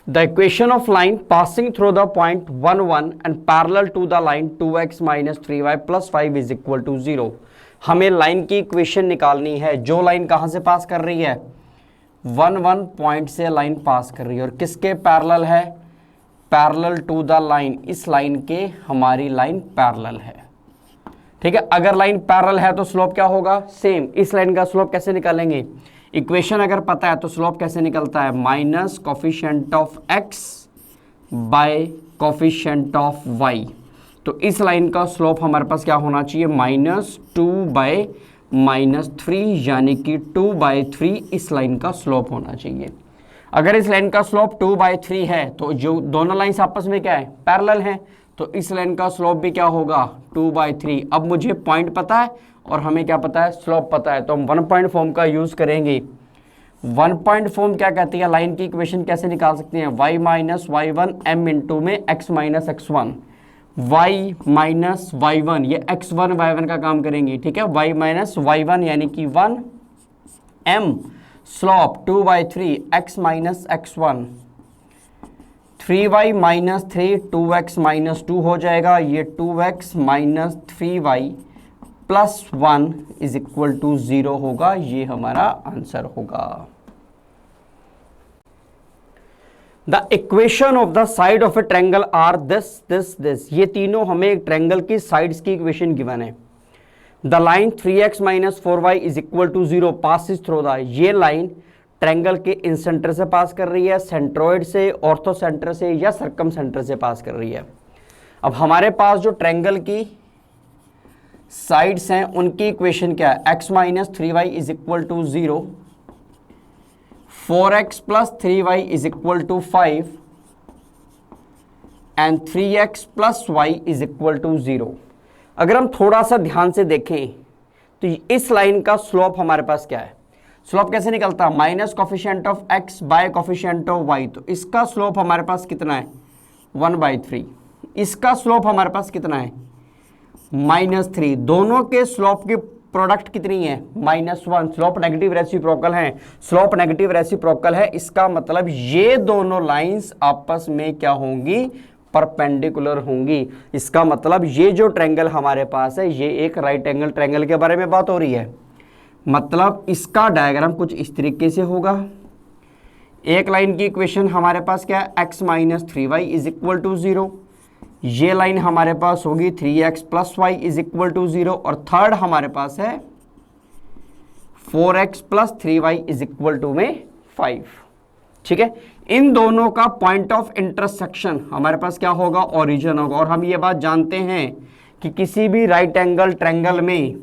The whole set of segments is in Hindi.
The equation of line passing through the point 1 1 and parallel to the line 2x minus 3y plus 5 is equal to 0। हमें लाइन की इक्वेशन निकालनी है जो लाइन कहां से पास कर रही है, 1 1 पॉइंट से लाइन पास कर रही है और किसके पैरेलल है, पैरेलल टू द लाइन, इस लाइन के हमारी लाइन पैरेलल है। ठीक है, अगर लाइन पैरेलल है तो स्लोप क्या होगा, सेम। इस लाइन का स्लोप कैसे निकालेंगे, इक्वेशन अगर पता है तो स्लोप कैसे निकलता है, minus coefficient of x by coefficient of y। तो इस लाइन का स्लोप हमारे पास क्या होना चाहिए, -2/-3, यानी कि 2/3 इस लाइन का स्लोप होना चाहिए। अगर इस लाइन का स्लोप 2/3 है तो जो दोनों लाइंस आपस में क्या है, पैरेलल हैं, तो इस लाइन का स्लोप भी क्या होगा, 2/3। अब मुझे पॉइंट पता है और हमें क्या पता है, स्लोप पता है, तो हम 1 पॉइंट फॉर्म का यूज करेंगे। 1 पॉइंट फॉर्म क्या कहती है, लाइन की इक्वेशन कैसे निकाल सकते हैं, y minus y1 m into में x minus x1, y minus y1 ये x1 y1 का काम करेंगे। ठीक है, y माइनस y1 यानी कि 1 m, slope 2/3 x minus x1, 3y minus 3 2x minus 2 हो जाएगा, ये 2x minus 3y plus 1 is equal to 0 होगा, ये हमारा आंसर होगा। The equation of the side of a triangle are this. ये तीनों हमें एक ट्रायंगल की साइड्स की इक्वेशन गिवन है। The line 3x minus 4y is equal to 0 passes through the, ये लाइन ट्रायंगल के इन सेंटर से पास कर रही है, सेंट्रोइड से, ऑर्थो सेंटर से या सर्कम सेंटर से पास कर रही है। अब हमारे पास जो ट्रायंगल की साइड्स हैं उनकी इक्वेशन क्या है, x minus 3y is equal to 0, 4x plus 3y is equal to 5 and 3x plus y is equal to 0। अगर हम थोड़ा सा ध्यान से देखें तो इस लाइन का स्लोप हमारे पास क्या है, स्लोप कैसे निकलता है, minus coefficient of x by coefficient of y। तो इसका स्लोप हमारे पास कितना है, 1/3। इसका स्लोप हमारे पास कितना है, -3। दोनों के स्लोप की प्रोडक्ट कितनी है, -1। स्लोप नेगेटिव रेसिप्रोकल है, स्लोप नेगेटिव रेसिप्रोकल है, इसका मतलब ये दोनों लाइंस आपस में क्या होंगी, परपेंडिकुलर होंगी। इसका मतलब ये जो ट्रायंगल हमारे पास है ये एक राइट एंगल ट्रायंगल के बारे में बात हो रही है। मतलब इसका डायग्राम कुछ इस तरीके से होगा। एक लाइन की इक्वेशन हमारे पास क्या है, x minus 3y is equal to 0। ये लाइन हमारे पास होगी 3x plus y is equal to 0 और थर्ड हमारे पास है 4x plus 3y is equal to में 5। ठीक है, इन दोनों का पॉइंट ऑफ इंटरसेक्शन हमारे पास क्या होगा, ओरिजिन होगा। और हम ये बात जानते हैं कि किसी भी राइट एंगल ट्रायंगल में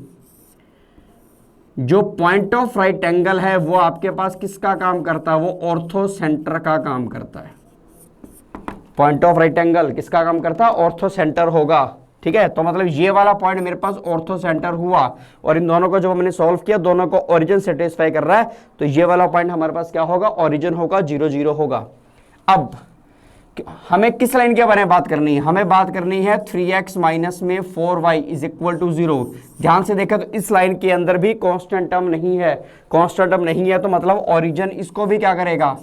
जो पॉइंट ऑफ राइट एंगल है वो आपके पास किसका काम करता है, वो ऑर्थो सेंटर का काम करता है। पॉइंट ऑफ राइट एंगल किसका काम करता है, ऑर्थो सेंटर होगा। ठीक है, तो मतलब ये वाला पॉइंट मेरे पास ऑर्थो सेंटर हुआ और इन दोनों को जब मैंने सॉल्व किया दोनों को ओरिजिन सेटिस्फाई कर रहा है, तो ये वाला पॉइंट हमारे पास क्या होगा, ओरिजिन होगा, 0 0 होगा। अब हमें किस लाइन के बारे में बात करनी है, हमें बात करनी है 3x माइनस में 4y इज इक्वल टू 0। ध्यान से देखा तो इस लाइन के अंदर भी कांस्टेंट टर्म नहीं है, कांस्टेंट टर्म नहीं है तो मतलब ओरिजिन इसको भी क्या करेगा,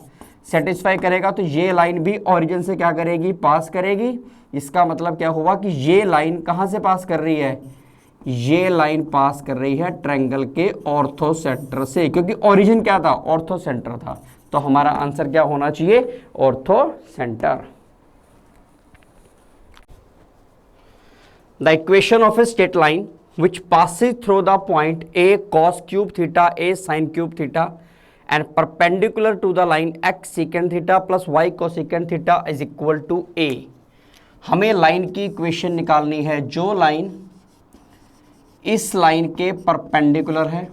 सेटिस्फाई करेगा। तो ये लाइन भी ओरिजिन से क्या करेगी, पास करेगी। इसका मतलब क्या हुआ कि ये लाइन कहां से पास कर रही है, ये लाइन पास कर रही है ट्रायंगल के ऑर्थो सेंटर से, क्योंकि ओरिजिन क्या था, ऑर्थो सेंटर था। तो हमारा आंसर क्या होना चाहिए, ortho centre. The equation of a straight line which passes through the point a cos cube theta a sin cube theta and perpendicular to the line x secant theta plus y cosecant theta is equal to a। हमें लाइन की इक्वेशन निकालनी है जो लाइन इस लाइन के परपेंडिकुलर है,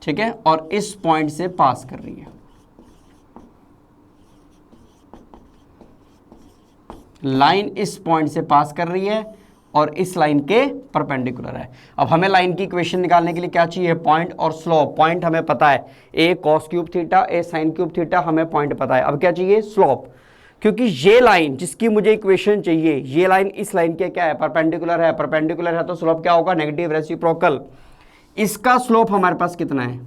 ठीक है, और इस पॉइंट से पास कर रही है। लाइन इस पॉइंट से पास कर रही है और इस लाइन के परपेंडिकुलर है। अब हमें लाइन की इक्वेशन निकालने के लिए क्या चाहिए, पॉइंट और स्लोप। पॉइंट हमें पता है ए कॉस क्यूब थीटा ए साइन क्यूब थीटा, हमें पॉइंट पता है। अब क्या चाहिए, स्लोप। क्योंकि ये लाइन जिसकी मुझे इक्वेशन चाहिए, ये लाइन इस लाइन के क्या है, परपेंडिकुलर है। परपेंडिकुलर है तो स्लोप क्या होगा, नेगेटिव रेसिप्रोकल। इसका स्लोप हमारे पास कितना है,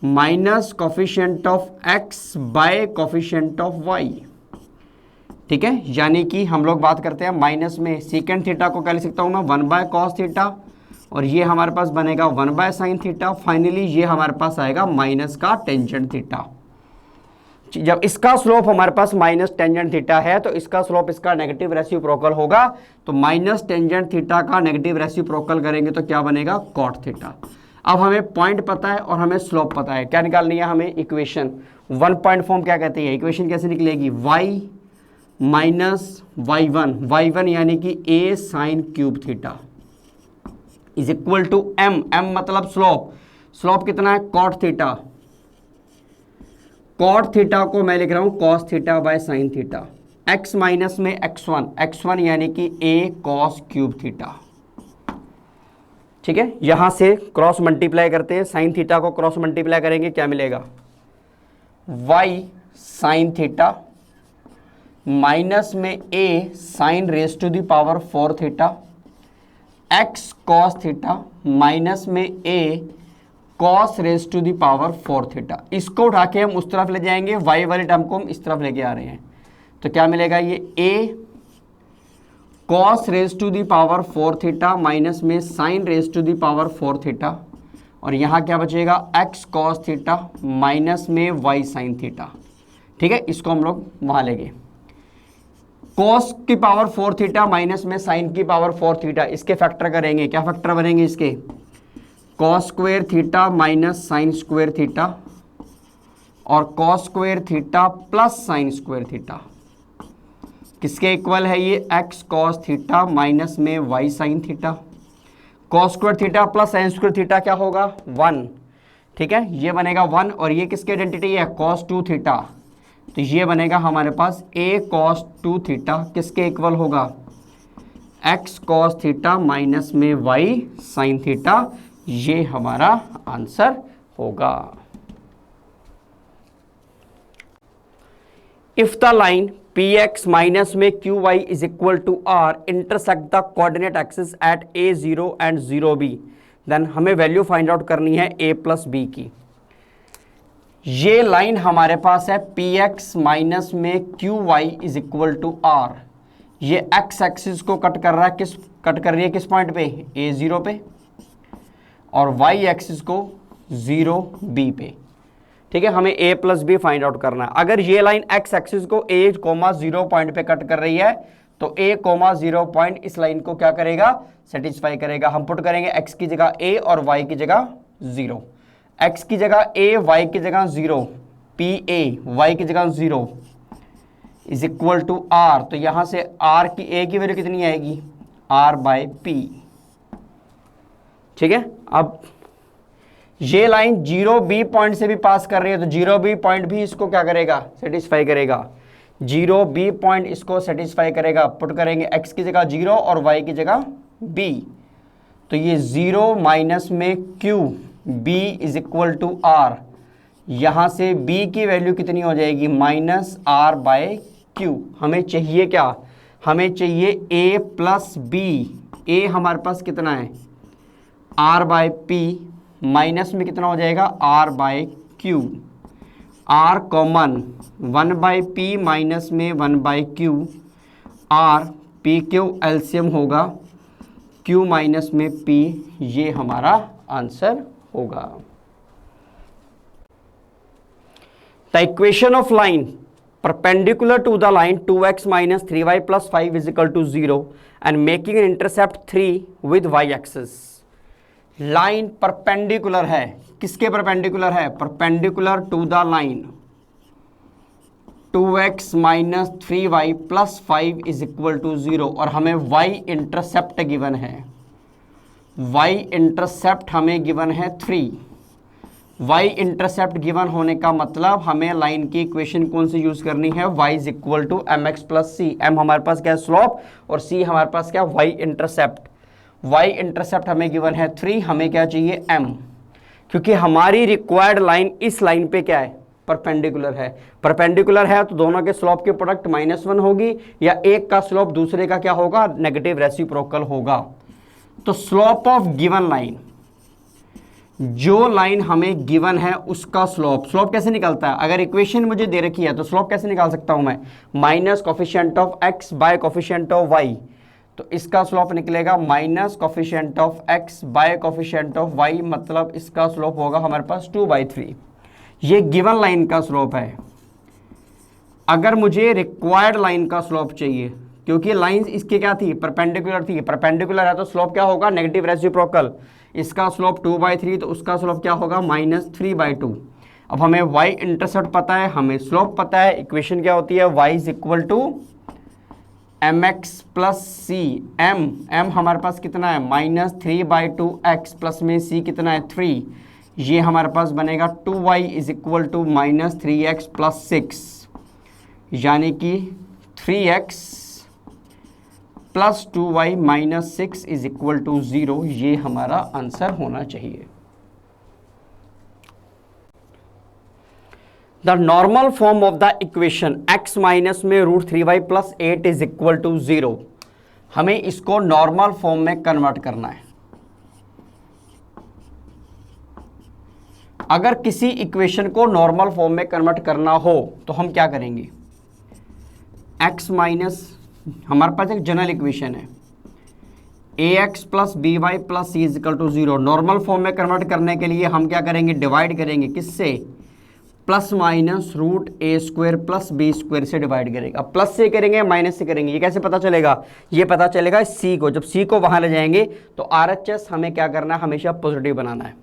minus coefficient of x by coefficient of y. ठीक है, यानी कि हम लोग बात करते हैं माइनस में सीकेंड थीटा को क्या लिख सकता हूं मैं, 1 बाय कॉस थीटा, और ये हमारे पास बनेगा 1 बाय साइन थीटा। फाइनली ये हमारे पास आएगा माइनस का टेंजेंट थीटा। जब इसका स्लोप हमारे पास माइनस टेंजेंट थीटा है तो इसका स्लोप इसका नेगेटिव रेसिप्रोकल होगा। तो माइनस टेंजेंट थीटा का नेगेटिव रेसिप्रोकल करेंगे तो क्या बनेगा, कॉट थीटा। अब हमें पॉइंट पता है और हमें स्लोप पता है, क्या निकालनी है हमें, इक्वेशन। 1 पॉइंट फॉर्म क्या कहती है, इक्वेशन कैसे निकलेगी, y माइनस y1 यानी कि a sine cube theta is equal to m मतलब स्लोप कितना है, कॉट थीटा। कॉट थीटा को मैं लिख रहा हूं cos theta by sine theta. x minus में x1 यानी कि a कॉस क्यूब थीटा। ठीक है, यहां से क्रॉस मल्टीप्लाई करते हैं, साइन थीटा को क्रॉस मल्टीप्लाई करेंगे क्या मिलेगा, y साइन थीटा माइनस में a sine raise to the power 4 theta, x cos theta minus में a cos raise to the power 4 theta. इसको उठा के हम उस तरफ ले जाएंगे, y वाले टर्म को हम इस तरफ लेके आ रहे हैं, तो क्या मिलेगा, ये a cos raise to the power 4 theta minus में sine raise to the power 4 theta, और यहाँ क्या बचेगा, x कॉस थीटा माइनस में y साइन थीटा। ठीक है, इसको हम लोग वहाँ ले गए, कॉस की पावर 4 थीटा माइनस में साइन की पावर 4 थीटा, इसके फैक्टर करेंगे, क्या फैक्टर बनेंगे इसके, cos square theta minus sine square theta, और cos square theta plus sine square theta, किसके इक्वल है ये, एक्स कॉस थीटा माइनस में Y sine theta. Cos square theta plus sine square theta क्या होगा, 1। ठीक है, ये बनेगा 1, और ये किसकी आइडेंटिटी है, कॉस 2 थीटा, तो ये बनेगा हमारे पास a कॉस 2 थीटा किसके इक्वल होगा, x कॉस थीटा माइनस में y साइन थीटा। ये हमारा आंसर होगा। If the line px minus में qy is equal to r intersect the coordinate axis at a0 and 0b, then हमें वैल्यू फाइंड आउट करनी है a प्लस b की। ये लाइन हमारे पास है px माइनस में qy is equal to r, ये x एक्सिस को कट कर रहा है, कट कर रही है किस पॉइंट पे, a0 पे, और y एक्सिस को 0b पे। ठीक है, हमें a plus b find out करना है। अगर ये लाइन x एक्सिस को a, 0 पॉइंट पे कट कर रही है तो a, 0 पॉइंट इस लाइन को क्या करेगा, सेटिस्फाई करेगा। हम पुट करेंगे x की जगह a और y की जगह 0, x की जगह a, y की जगह 0, pa y की जगह 0 इज इक्वल टू r। तो यहां से r की a की वैल्यू कितनी आएगी, r बाय p। ठीक है, अब ये लाइन 0b पॉइंट से भी पास कर रही है, तो 0b पॉइंट भी इसको क्या करेगा, सेटिस्फाई करेगा। 0b पॉइंट इसको सेटिस्फाई करेगा, पुट करेंगे x की जगह 0 और y की जगह b, तो ये 0 माइनस में q b is equal to r। यहां से b की वैल्यू कितनी हो जाएगी, माइनस r बाय q। हमें चाहिए क्या, हमें चाहिए a प्लस b। a हमारे पास कितना है, r बाय p, माइनस में कितना हो जाएगा, r by q। r common 1 by p minus में 1 by q, r p q LCM होगा q माइनस में p, ये हमारा आंसर होगा। The equation of line perpendicular to the line 2x minus 3y plus 5 is equal to 0 and making an intercept 3 with y axis। लाइन परपेंडिकुलर है, किसके परपेंडिकुलर है, perpendicular to the line 2x minus 3y plus 5 is equal to 0, और हमें y इंटरसेप्ट गिवन है, y इंटरसेप्ट हमें गिवन है 3। y इंटरसेप्ट गिवन होने का मतलब हमें लाइन की इक्वेशन कौन सी यूज करनी है, y is equal to mx plus c। m हमारे पास क्या है, स्लोप, और c हमारे पास क्या, y इंटरसेप्ट। y इंटरसेप्ट हमें गिवन है 3, हमें क्या चाहिए, m, क्योंकि हमारी रिक्वायर्ड लाइन इस लाइन पे क्या है, परपेंडिकुलर है। परपेंडिकुलर है तो दोनों के स्लोप की प्रोडक्ट -1 होगी, या एक का स्लोप दूसरे का क्या होगा, नेगेटिव रेसिप्रोकल होगा। तो स्लोप ऑफ गिवन लाइन जो लाइन हमें गिवन है उसका स्लोप कैसे निकलता है? अगर इक्वेशन मुझे दे रखी है तो स्लोप कैसे निकाल सकता हूं मैं? Minus coefficient of x by coefficient of y. तो इसका स्लोप निकलेगा minus coefficient of x by coefficient of y, मतलब इसका स्लोप होगा हमारे पास 2/3। ये गिवन लाइन का स्लोप है। अगर मुझे रिक्वायर्ड लाइन का स्लोप चाहिए, क्योंकि लाइन इसकी क्या थी? परपेंडिकुलर थी। परपेंडिकुलर है तो स्लोप क्या होगा? Negative reciprocal. इसका स्लोप 2/3, तो उसका स्लोप क्या होगा? -3/2। अब हमें y इंटरसेप्ट पता है, हमें स्लोप पता है। इक्वेशन क्या होती है? y is equal to mx plus c. m हमारे पास कितना है? -3/2 x प्लस में c कितना है? 3। ये हमारे पास बनेगा 2y is equal to -3x plus 6, यानी कि 3x plus 2y minus 6 is equal to 0। ये हमारा आंसर होना चाहिए। The normal form of the equation x minus में √3y plus 8 is equal to 0। हमें इसको नॉर्मल फॉर्म में कन्वर्ट करना है। अगर किसी इक्वेशन को नॉर्मल फॉर्म में कन्वर्ट करना हो तो हम क्या करेंगे? x माइनस, हमारे पास एक जनरल इक्वेशन है ax plus b y plus c is equal to 0। Normal form में कन्वर्ट करने के लिए हम क्या करेंगे? डिवाइड करेंगे। किससे? Plus minus √a² plus b² से डिवाइड करेंगे। अब प्लस से करेंगे माइनस से करेंगे, ये कैसे पता चलेगा? ये पता चलेगा c को, जब c को वहां ले जाएंगे तो RHS हमें क्या करना है? हमेशा पॉजिटिव बनाना है।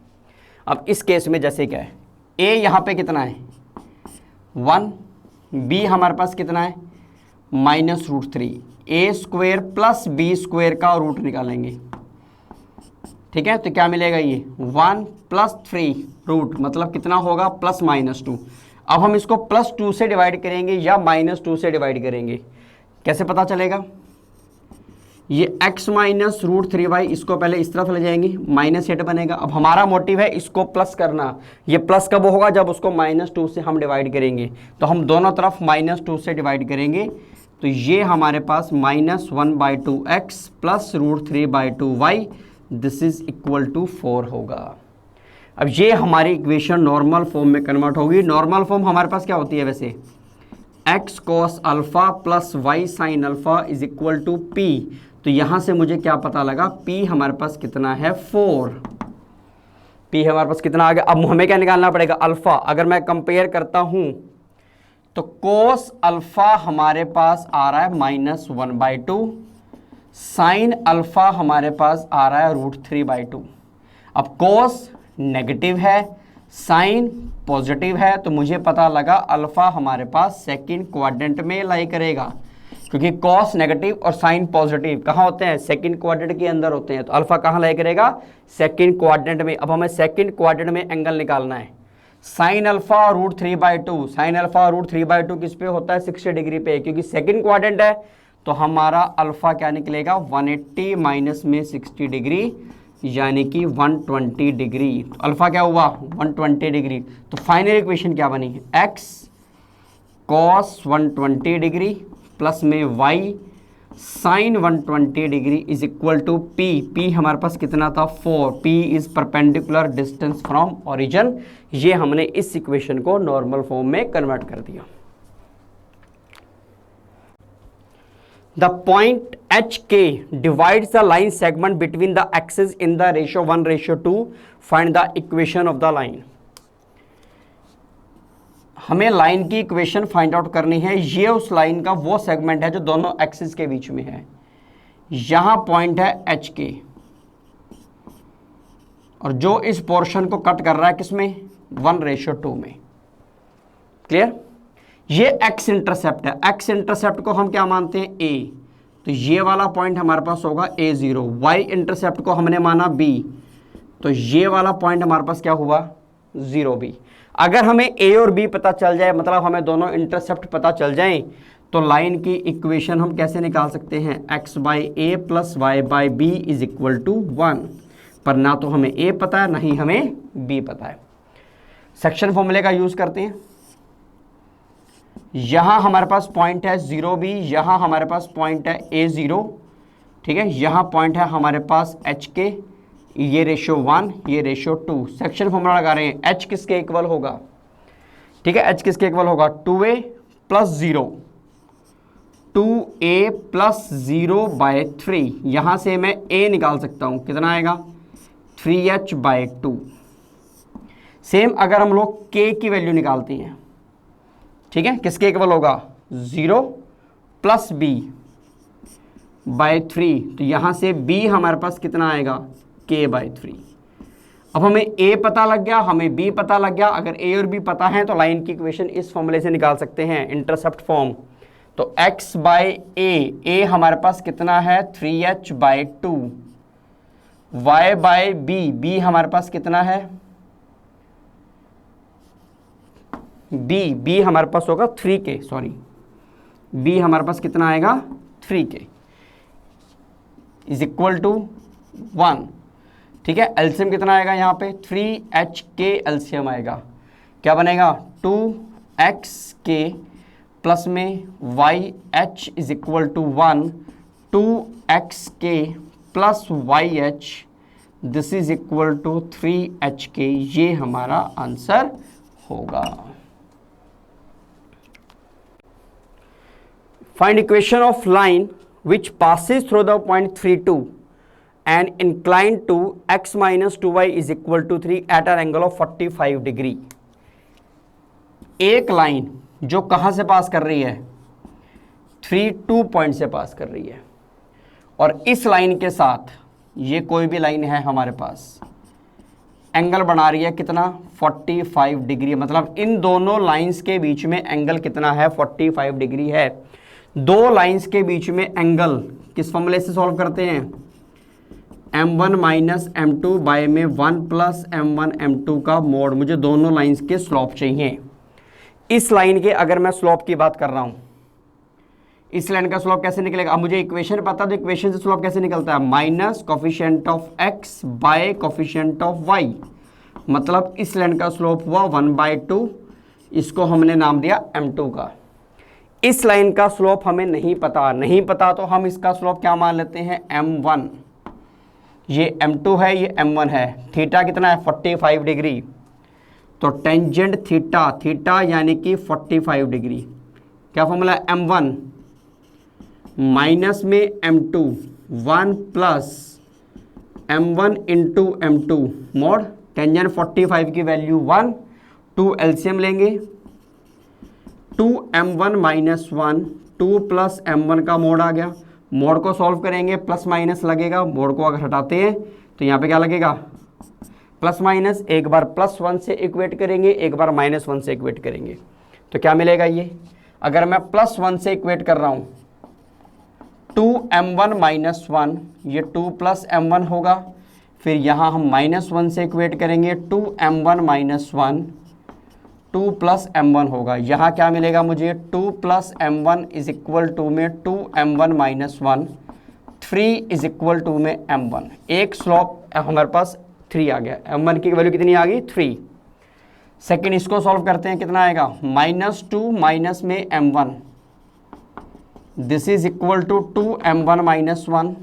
अब इस केस में जैसे क्या है, a यहाँ पे कितना है? 1, b हमारे पास कितना है? -√3। a² प्लस b² का रूट निकालेंगे, ठीक है? तो क्या मिलेगा? ये 1 प्लस 3 रूट, मतलब कितना होगा? +-2। अब हम इसको +2 से डिवाइड करेंगे या -2 से डिवाइड करेंगे, कैसे पता चलेगा? ये x माइनस √3y, इसको पहले इस तरफ ले जाएंगे, -8 बनेगा। अब हमारा मोटिव है इसको प्लस करना। ये प्लस कब होगा? जब उसको -2 से हम डिवाइड करेंगे। तो हम दोनों तरफ -2 से डिवाइड करेंगे, तो ये हमारे पास -1/2x plus √3/2y, this is equal to 4 होगा। अब ये हमारी इक्वेशन नॉर्मल फॉर्म में कन्वर्ट होगी। नॉर्मल फॉर्म हमारे पास क्या होती है वैसे? x cos alpha plus y sin alpha is equal to p। तो यहाँ से मुझे क्या पता लगा? p हमारे पास कितना है? 4। p हमारे पास कितना आ गया? अब हमें क्या निकालना पड़ेगा? अल्फा। अगर मैं कंपेयर करता हूँ तो कोस अल्फा हमारे पास आ रहा है -1/2, साइन अल्फा हमारे पास आ रहा है √3/2। अब कोस नेगेटिव है, साइन पॉजिटिव है, तो मुझे पता लगा अल्फा हमारे पास सेकंड क्वाड्रेंट में लाई करेगा, क्योंकि कॉस नेगेटिव और साइन पॉजिटिव कहाँ होते हैं? सेकंड क्वाड्रेंट के अंदर होते हैं। तो अल्फा कहाँ लाई करेगा? सेकंड क्वाड्रेंट में। अब हमें सेकंड क्वाड्रेंट में एंगल निकालना है। साइन अल्फा √3/2, साइन अल्फा √3/2 किस पे होता है? 60 डिग्री पे, क्योंकि सेकंड क्वाड्रेंट है। तो हमारा अल्फा क्या निकलेगा? 180 माइनस में 60 डिग्री, यानी कि 120 डिग्री। तो अल्फा क्या हुआ? 120 डिग्री। तो फाइनल इक्वेशन क्या बनी? x cos 120 डिग्री प्लस में y sin 120 degree is equal to p हमारे पास कितना था? 4। p is perpendicular distance from origin. ये हमने इस इक्वेशन को नॉर्मल फॉर्म में कन्वर्ट कर दिया। The point HK divides the line segment between the axes in the ratio 1:2. Find the equation of the line. हमें लाइन की इक्वेशन फाइंड आउट करनी है। ये उस लाइन का वो सेगमेंट है जो दोनों एक्सिस के बीच में है। यहां पॉइंट है HK, और जो इस पोर्शन को कट कर रहा है किसमें? 1:2 में। क्लियर? ये x इंटरसेप्ट है। x इंटरसेप्ट को हम क्या मानते हैं? a। तो ये वाला पॉइंट हमारे पास होगा a0। y इंटरसेप्ट को हमने माना b, तो ये वाला पॉइंट हमारे पास क्या हुआ? 0b। अगर हमें a और b पता चल जाए, मतलब हमें दोनों इंटरसेप्ट पता चल जाएं, तो लाइन की इक्वेशन हम कैसे निकाल सकते हैं? x/a plus y/b is equal to 1। पर ना तो हमें a पता है, ना ही हमें b पता है। सेक्शन फॉर्मूले का यूज करते हैं। यहां हमारे पास पॉइंट है 0b, यहां हमारे पास पॉइंट है a0, ठीक है? यहां पॉइंट है हमारे पास HK, ये रेशियो 1, ये रेशियो 2। सेक्शन फॉर्मूला लगा रहे हैं, h किसके इक्वल होगा, ठीक है, h किसके इक्वल होगा, 2a प्लस 0, 2a प्लस 0/3। यहां से मैं a निकाल सकता हूं, कितना आएगा, 3h/2। सेम अगर हम लोग k की वैल्यू निकालते हैं, ठीक है, किसके इक्वल होगा, 0 प्लस b/3। तो यहां से b हमारे पास कितना आएगा, k/3। अब हमें a पता लग गया, हमें b पता लग गया। अगर a और b पता है तो लाइन की इक्वेशन इस फॉर्मूले से निकाल सकते हैं, इंटरसेप्ट फॉर्म। तो x/a हमारे पास कितना है, 3h/2, y/b हमारे पास कितना है, b हमारे पास होगा 3k, सॉरी, b हमारे पास कितना आएगा, 3k इज इक्वल टू 1, ठीक है। एलसीएम कितना आएगा यहाँ पे, 3hk एलसीएम आएगा, क्या बनेगा, 2xk प्लस में yh is equal to 1, 2xk plus yh this is equal to 3hk। ये हमारा आंसर होगा। Find equation of line which passes through the point 3, 2 and inclined to x minus 2y is equal to 3 at an angle of 45 degree। एक लाइन जो कहां से पास कर रही है, 3, 2 पॉइंट से पास कर रही है, और इस लाइन के साथ ये कोई भी लाइन है हमारे पास, एंगल बना रही है कितना, 45 डिग्री। मतलब इन दोनों लाइंस के बीच में एंगल कितना है, 45 डिग्री है। दो लाइंस के बीच में एंगल किस फॉर्मूले से सॉल्व करते हैं, m1 माइनस m2 बाय में 1 प्लस m1 m2 का मोड। मुझे दोनों लाइंस के स्लोप चाहिए। इस लाइन के अगर मैं स्लोप की बात कर रहा हूं, इस लाइन का स्लोप कैसे निकलेगा, अब मुझे इक्वेशन पता, तो इक्वेशन से स्लोप कैसे निकलता है, minus coefficient of x by coefficient of y। मतलब इस लाइन का स्लोप हुआ 1/2, इसको हमने नाम दिया m2 का। इस लाइन का स्लोप हमें नहीं पता तो हम इसका स्लोप क्या मान लेते हैं, m1। ये m2 है, ये m1 है। थीटा कितना है, 45 डिग्री। तो टेंजेंट थीटा यानी कि 45 डिग्री। क्या फॉर्मूला है, m1 माइनस में m2, 1 plus m1 into m2 mode. Tangent 45 की वैल्यू 1, 2 एलसीएम लेंगे, 2m1 माइनस 1, 2 प्लस m1 का मोड आ गया। मोड को सॉल्व करेंगे, प्लस माइनस लगेगा, मोड को अगर हटाते हैं तो यहाँ पे क्या लगेगा, प्लस माइनस। एक बार +1 से इक्वेट करेंगे, एक बार -1 से इक्वेट करेंगे, तो क्या मिलेगा, ये अगर मैं +1 से इक्वेट कर रहा हूँ, 2m1 माइनस 1, ये 2 प्लस m1 होगा। फिर यहाँ हम -1 से इक्वेट करेंगे, 2m1 माइनस 1, 2 प्लस m1 होगा। यहाँ क्या मिलेगा मुझे, 2 plus m1 is equal to में 2m1 minus 1, 3 is equal to में m1। एक स्लोप हमारे पास 3 आ गया, m1 की वैल्यू कितनी आ गई, 3। सेकंड इसको सॉल्व करते हैं, कितना आएगा, -2 माइनस में m1, this is equal to 2m1 minus 1,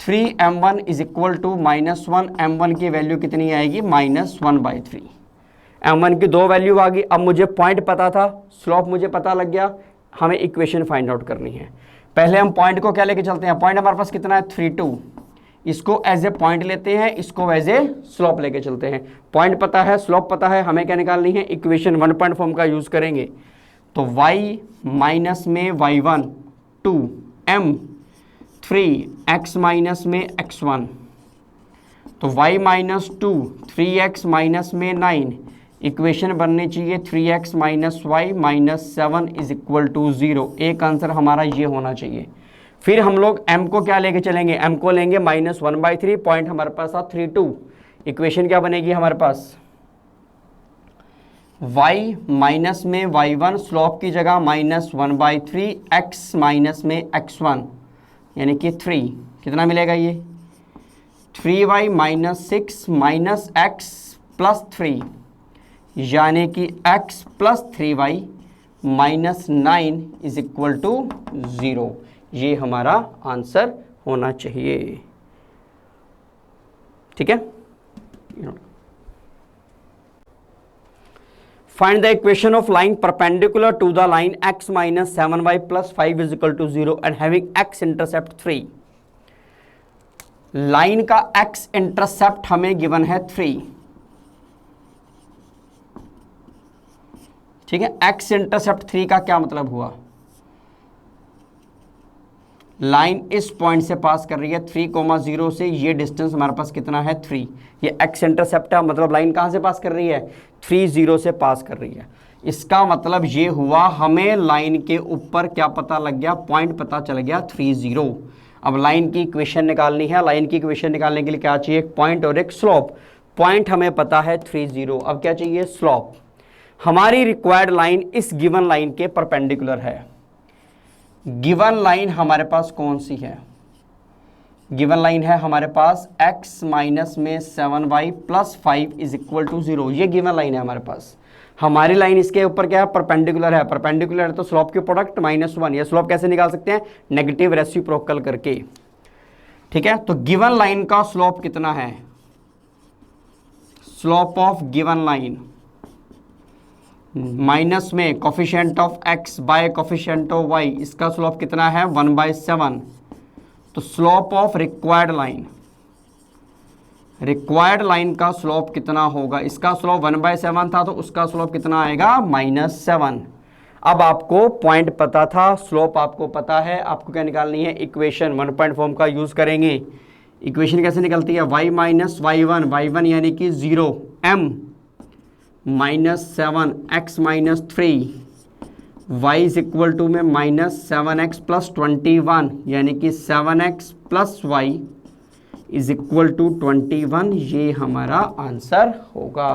3m1 is equal to -1, m1 की वैल्यू कितनी आएगी, -1/3। m1 की दो वैल्यू आ गई। अब मुझे पॉइंट पता था, स्लोप मुझे पता लग गया, हमें इक्वेशन फाइंड आउट करनी है। पहले हम पॉइंट को क्या लेके चलते हैं, पॉइंट हमारे पास कितना है, 3, 2। इसको एज ए पॉइंट लेते हैं, इसको एज ए स्लोप लेके चलते हैं। पॉइंट पता है, स्लोप पता है, हमें क्या निकालनी है, इक्वेशन 1 पॉइंट फॉर्म का यूज करेंगे। तो y माइनस में y1 2, m 3, x माइनस में x1, तो y माइनस 2, 3x माइनस में 9, इक्वेशन बननी चाहिए 3x minus y minus 7 is equal to 0। एक आंसर हमारा ये होना चाहिए। फिर हम लोग m को क्या लेके चलेंगे, m को लेंगे -1/3, पॉइंट हमारे पास था 3, 2। इक्वेशन क्या बनेगी हमारे पास, y माइनस में y1, स्लोप की जगह -1/3, x माइनस में x1 यानी कि 3, कितना मिलेगा ये, 3y minus 6 minus x plus 3 यानी कि x plus 3y minus 9 is equal to 0। ये हमारा आंसर होना चाहिए। ठीक है। Find the equation of line perpendicular to the line x minus 7y plus 5 is equal to 0 and having x intercept 3। Line का x इंटरसेप्ट हमें गिवन है 3, ठीक है। x इंटरसेप्ट 3 का क्या मतलब हुआ, लाइन इस पॉइंट से पास कर रही है 3,0 से, ये डिस्टेंस हमारे पास कितना है 3, ये x इंटरसेप्ट है, मतलब लाइन कहाँ से पास कर रही है 30 से पास कर रही है। इसका मतलब ये हुआ हमें लाइन के ऊपर क्या पता लग गया, पॉइंट पता चल गया 30। अब लाइन की इक्वेशन निकालनी है, लाइन की इक्वेशन निकालने के लिए क्या चाहिए, एक पॉइंट और एक स्लोप। पॉइंट हमें पता है 30, अब क्या चाहिए स्लोप। हमारी रिक्वायर्ड लाइन इस गिवन लाइन के परपेंडिकुलर है। गिवन लाइन हमारे पास कौन सी है, गिवन लाइन है हमारे पास x माइनस में 7y plus 5 is equal to 0, ये गिवन लाइन है हमारे पास। हमारी लाइन इसके ऊपर क्या है, परपेंडिकुलर है। परपेंडिकुलर है तो स्लोप के प्रोडक्ट -1। ये स्लोप कैसे निकाल सकते हैं, नेगेटिव रेसिप्रोकल करके, ठीक है। तो गिवन लाइन का स्लोप कितना है, slope of given line minus में coefficient of x by coefficient of y, इसका स्लोप कितना है 1/7। तो slope of required line, required line का स्लोप कितना होगा, इसका स्लोप 1/7 था तो उसका स्लोप कितना आएगा -7। अब आपको पॉइंट पता था, स्लोप आपको पता है, आपको क्या निकालनी है इक्वेशन। 1 पॉइंट फॉर्म का यूज करेंगे। इक्वेशन कैसे निकलती है, y माइनस y1, y1 यानी कि 0, m -7 x minus 3, y is equal to में -7x प्लस 21 यानी कि 7x plus y is equal to 21, ये हमारा आंसर होगा।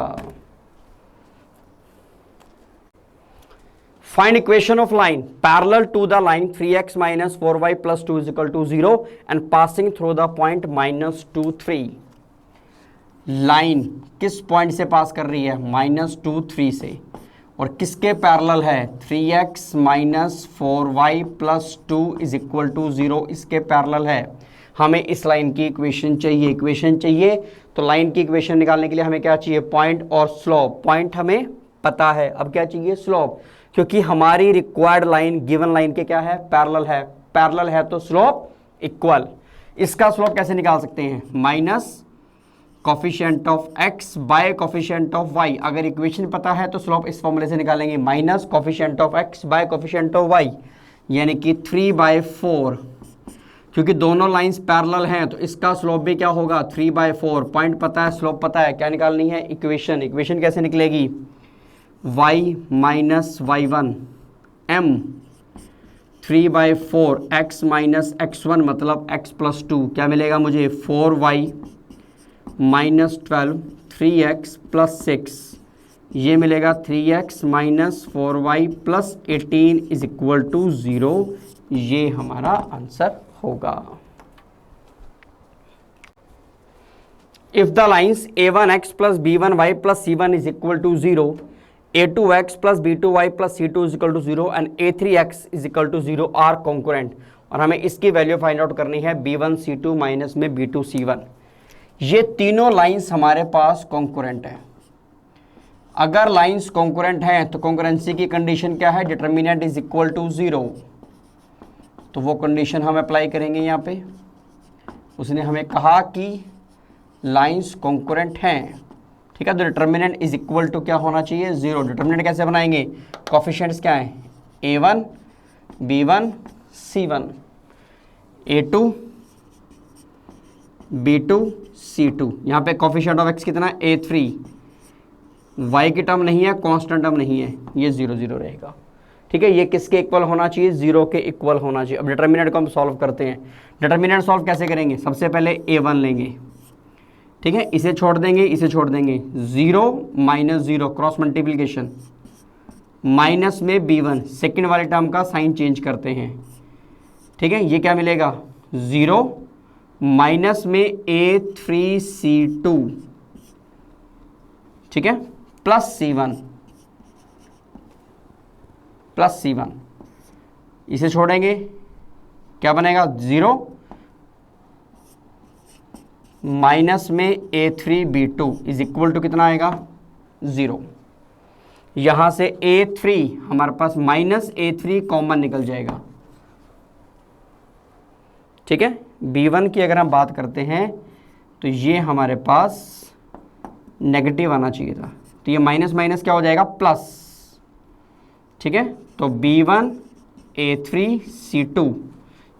Find equation of line parallel to the line 3x minus 4y plus 2 is equal to 0 and passing through the point -2 3। Line किस पॉइंट से पास कर रही है, -2 3 से, और किसके पैरेलल है 3x minus 4y plus 2 is equal to 0, इसके पैरेलल है। हमें इस लाइन की इक्वेशन चाहिए, इक्वेशन चाहिए तो लाइन की इक्वेशन निकालने के लिए हमें क्या चाहिए, पॉइंट और स्लोप। पॉइंट हमें पता है, अब क्या चाहिए स्लोप, क्योंकि हमारी रिक्वायर्ड लाइन गिवन लाइन के क्या है पैरेलल है, पैरेलल है तो स्लोप इक्वल। इसका स्लोप कैसे निकाल सकते हैं, minus coefficient of x by coefficient of y। अगर इक्वेशन पता है तो स्लोप इस फॉर्मूले से निकालेंगे, minus coefficient of x by coefficient of y यानी कि 3/4। क्योंकि दोनों लाइंस पैरेलल हैं तो इसका स्लोप भी क्या होगा 3/4। पॉइंट पता है, स्लोप पता है, क्या निकालनी है इक्वेशन। इक्वेशन कैसे निकलेगी, y minus y1 m 3/4 x minus x1 मतलब x प्लस 2, क्या मिलेगा मुझे 4y माइनस 12 3x प्लस 6, ये मिलेगा 3x minus 4y plus 18 is equal to 0, ये हमारा आंसर होगा। If the lines a1x plus b1y plus c1 is equal to 0, a2x plus b2y plus c2 is equal to 0 and a3x is equal to 0 are concurrent, और हमें इसकी वैल्यू फाइंड आउट करनी है b1 c2 माइनस में b2 c1। ये तीनों लाइंस हमारे पास कॉन्करेंट है। अगर लाइंस कॉन्करेंट हैं तो कॉन्करेंसी की कंडीशन क्या है, डिटर्मिनेंट इज इक्वल टू 0, तो वो कंडीशन हम अप्लाई करेंगे यहाँ पे। उसने हमें कहा कि लाइंस कॉन्करेंट हैं, ठीक है, तो डिटर्मिनेंट इज इक्वल टू क्या होना चाहिए 0। डिटर्मिनेंट कैसे बनाएंगे, कोफिशिएंट्स क्या है a1 b1 c1, a2 b2 c2। यहाँ पे कोफिशिएंट ऑफ x कितना है a3, y की टर्म नहीं है, कांस्टेंट टर्म नहीं है, ये 0 0 रहेगा, ठीक है। ये किसके इक्वल होना चाहिए, 0 के इक्वल होना चाहिए। अब डिटर्मिनेंट को हम सॉल्व करते हैं। डिटर्मिनेंट सॉल्व कैसे करेंगे, सबसे पहले a1 लेंगे, ठीक है, इसे छोड़ देंगे, इसे छोड़ देंगे, 0 माइनस 0 क्रॉस मल्टीप्लीकेशन, माइनस में b1, सेकेंड वाले टर्म का साइन चेंज करते हैं, ठीक है। ये क्या मिलेगा 0 माइनस में a3c2, ठीक है, प्लस c1, इसे छोड़ेंगे क्या बनेगा 0 माइनस में A3B2 इज इक्वल टू कितना आएगा 0। यहां से A3 हमारे पास माइनस A3 कॉमन निकल जाएगा, ठीक है। B1 की अगर हम बात करते हैं तो ये हमारे पास नेगेटिव आना चाहिए था, तो ये माइनस माइनस क्या हो जाएगा प्लस, ठीक है। तो B1 A3 C2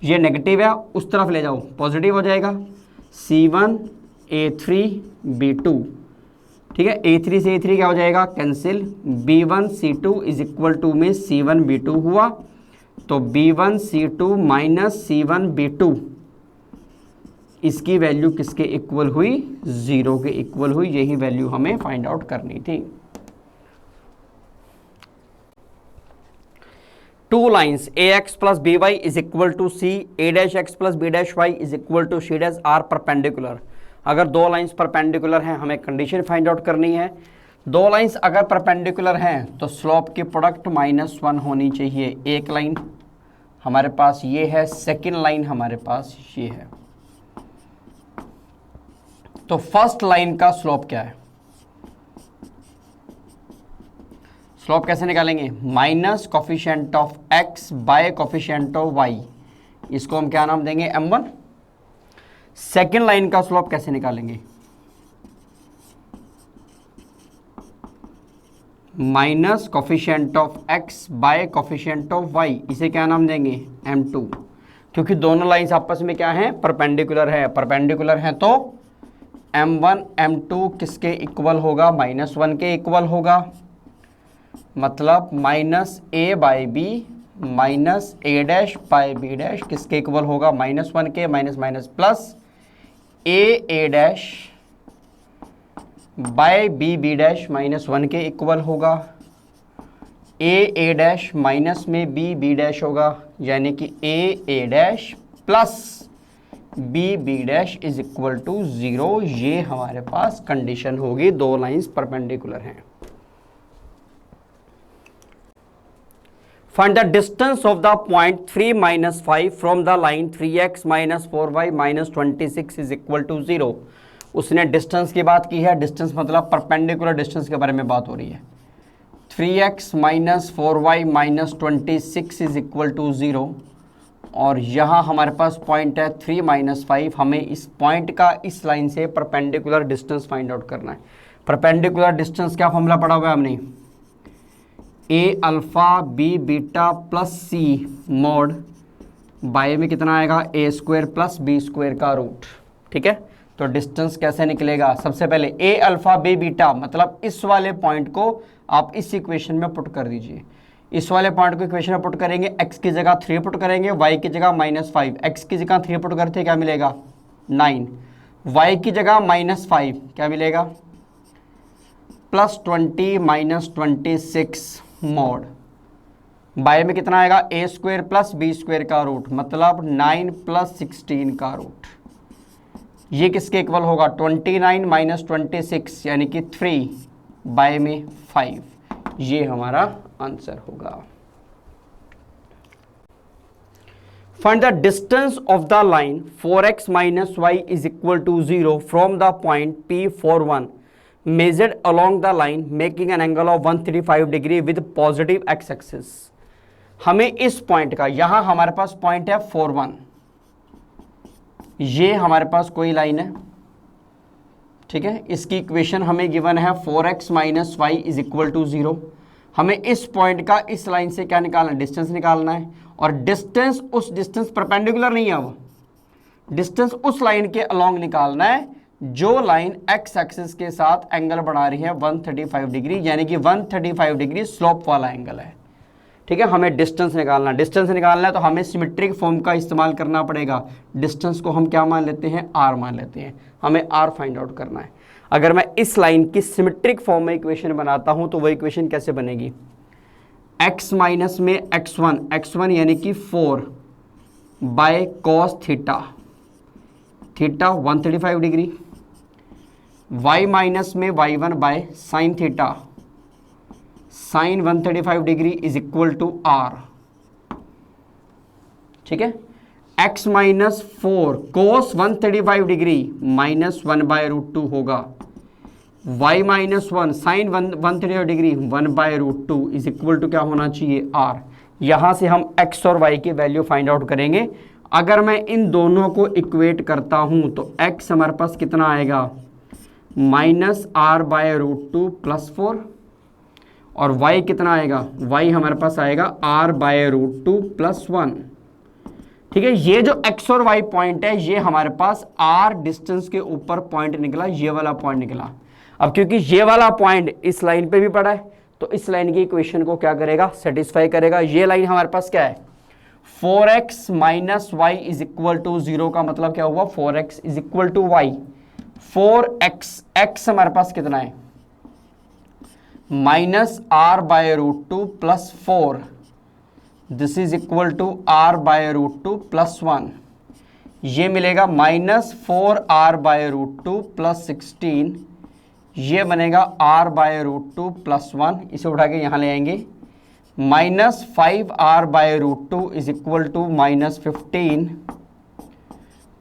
ये नेगेटिव है, उस तरफ ले जाओ पॉजिटिव हो जाएगा C1 A3 B2, ठीक है। A3 से A3 क्या हो जाएगा cancel, B1 C2 is equal to में C1 B2 हुआ, तो B1 C2 minus C1 B2 इसकी वैल्यू किसके इक्वल हुई 0 के इक्वल हुई। यही वैल्यू हमें फाइंड आउट करनी थी। Two lines ax plus by is equal to c, a dash x plus b dash y is equal to c dash are perpendicular. अगर दो लाइन्स परपेंडिकुलर हैं हमें कंडीशन फाइंड आउट करनी है। दो लाइन्स अगर परपेंडिकुलर हैं तो स्लोप की प्रोडक्ट -1 होनी चाहिए। एक लाइन हमारे पास ये है, सेकेंड लाइन हमारे पास ये है। तो फर्स्ट लाइन का स्लोप क्या है, स्लोप कैसे निकालेंगे, minus coefficient of x by coefficient of y, इसको हम क्या नाम देंगे m1। सेकेंड लाइन का स्लोप कैसे निकालेंगे, minus coefficient of x by coefficient of y, इसे क्या नाम देंगे m2। क्योंकि दोनों लाइंस आपस में क्या है परपेंडिकुलर है, परपेंडिकुलर है तो m1 m2 किसके इक्वल होगा -1 के इक्वल होगा। मतलब minus a by b minus a dash by b dash किसके इक्वल होगा -1 के, minus minus plus a dash by b dash -1 के इक्वल होगा। a डैश माइनस में b डैश होगा, यानी कि a dash plus b dash is equal to 0। ये हमारे पास कंडीशन होगी, दो लाइंस परपेंडिकुलर हैं। Find the distance of the point 3 - 5 from the line 3x - 4y - 26 is equal to 0। उसने डिस्टेंस की बात की है, डिस्टेंस मतलब परपेंडिकुलर डिस्टेंस के बारे में बात हो रही है। 3x - 4y - 26 is equal to 0, और यहाँ हमारे पास पॉइंट है 3 - 5। हमें इस पॉइंट का इस लाइन से परपेंडिकुलर डिस्टेंस फाइंड आउट करना है। परपेंडिकुलर डिस्टेंस क्या फॉर्मूला पढ़ा हुआ है हमने, a alpha b beta plus c mode by में कितना आएगा a² प्लस b² का रूट, ठीक है। तो डिस्टेंस कैसे निकलेगा, सबसे पहले a अल्फा b बीटा मतलब इस वाले पॉइंट को आप इस इक्वेशन में पुट कर दीजिए। इस वाले पॉइंट को इक्वेशन में पुट करेंगे, x की जगह 3 पुट करेंगे, y की जगह -5। x की जगह 3 पुट करते क्या मिलेगा 9, y की जगह -5 क्या मिलेगा +20 - 26 मोड बाय में कितना आएगा a² प्लस b² का रूट, मतलब 9 + 16 का रूट। ये किसके इक्वल होगा 29 - 26 यानी कि 3 बाय में 5। ये हमारा आंसर होगा। Find the distance of the line 4x - y is equal to 0 from the point P41 measured along the line making an angle of 135 degree with positive x axis। हमें इस पॉइंट का, यहां हमारे पास पॉइंट है 41, ये हमारे पास कोई लाइन है, ठीक है। इसकी इक्वेशन हमें गिवन है 4x - y is equal to 0। हमें इस पॉइंट का इस लाइन से क्या निकालना है, डिस्टेंस निकालना है। और डिस्टेंस, उस डिस्टेंस परपेंडिकुलर नहीं है, वो डिस्टेंस उस लाइन के अलोंग निकालना है जो लाइन x एक्सिस के साथ एंगल बना रही है 135 डिग्री, यानी कि 135 डिग्री स्लोप वाला एंगल है, ठीक है। हमें डिस्टेंस निकालना है, डिस्टेंस निकालना है तो हमें सिमेट्रिक फॉर्म का इस्तेमाल करना पड़ेगा। डिस्टेंस को हम क्या मान लेते हैं r मान लेते हैं, हमें r फाइंड आउट करना है। अगर मैं इस लाइन की सिमेट्रिक फॉर्म में इक्वेशन बनाता हूं तो वो इक्वेशन कैसे बनेगी, x माइनस में x1 यानी कि 4 by cos theta 135 degree, y minus में y1 by sine theta sine 135 degree is equal to r, ठीक है। x minus 4 cos 135 degree minus 1/√2 होगा, y minus 1 sine 135 degree 1/√2 is equal to क्या होना चाहिए r। यहां से हम x और y की वैल्यू फाइंड आउट करेंगे। अगर मैं इन दोनों को इक्वेट करता हूं तो x हमारे पास कितना आएगा, माइनस r/√2 प्लस 4, और y कितना आएगा, y हमारे पास आएगा r/√2 प्लस 1। ठीक है, ये जो x और y पॉइंट है ये हमारे पास r डिस्टेंस के ऊपर पॉइंट निकला, ये वाला पॉइंट निकला। अब क्योंकि ये वाला पॉइंट इस लाइन पे भी पड़ा है तो इस लाइन की इक्वेशन को क्या करेगा, सेटिस्फाई करेगा। ये लाइन हमारे पास क्या है, 4x minus y is equal to 0 का मतलब क्या हुआ, 4x is equal to y. 4x, x हमारे पास कितना है, minus r/√2 plus 4, this is equal to r/√2 plus 1। ये मिलेगा माइनस 4r/√2 प्लस 16, ये बनेगा r/√2 प्लस 1। इसे उठा के यहाँ ले आएंगे, minus 5r/√2 is equal to minus 15।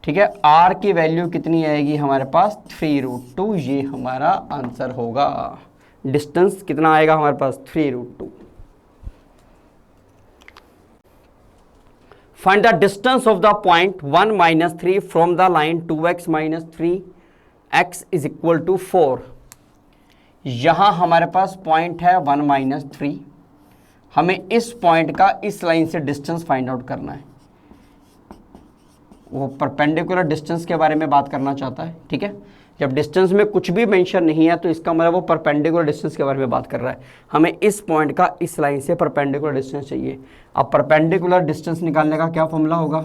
ठीक है, r की वैल्यू कितनी आएगी हमारे पास, 3√2। ये हमारा आंसर होगा। डिस्टेंस कितना आएगा हमारे पास, 3√2। Find the distance of the point 1 minus 3 from the line 2x minus 3x is equal to 4। यहां हमारे पास पॉइंट है 1 माइनस 3, हमें इस पॉइंट का इस लाइन से डिस्टेंस फाइंड आउट करना है। वो परपेंडिकुलर डिस्टेंस के बारे में बात करना चाहता है। ठीक है, जब डिस्टेंस में कुछ भी मेंशन नहीं है तो इसका मतलब वो परपेंडिकुलर डिस्टेंस के बारे में बात कर रहा है। हमें इस पॉइंट का इस लाइन से परपेंडिकुलर डिस्टेंस चाहिए। अब परपेंडिकुलर डिस्टेंस निकालने का क्या फॉर्मूला होगा,